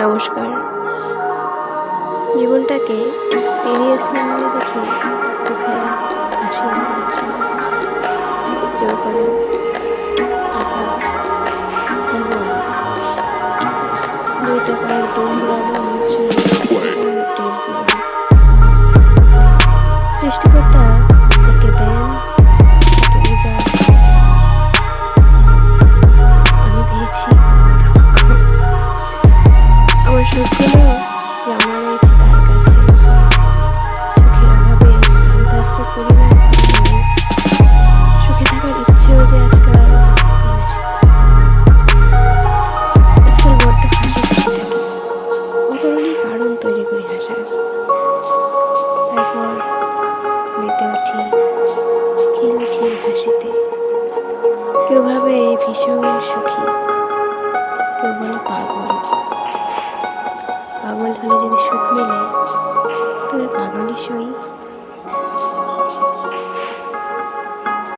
নমস্কার। জীবনটাকে সিরিয়াসলি নিলে দেখি মুখে হাসি যাচ্ছে না। জোর করে আহা জীবন বইতে পারার দমগুলানো মুচ্ছুর টের জীবন। সৃষ্টিকর্তা যাকে দেন তাকে উজাড়। আমি পেয়েছি দুঃখ, আমার সুখগুলো জমা রয়েছে তার কাছে। সুখের অভাবে আন্দাজ করি না, সুখে থাকার ইচ্ছেও যে আজকাল বড্ড হাসি খুশি থাকি। অকারণেই কারণ তৈরি করি হাসার, তারপর মেতে উঠি খিল খিল হাসিতে। কেউ ভাবে ভীষণ সুখী, কেউ বলে পাগল। পাগল হলে যদি সুখ মেলে তবে পাগলই সই।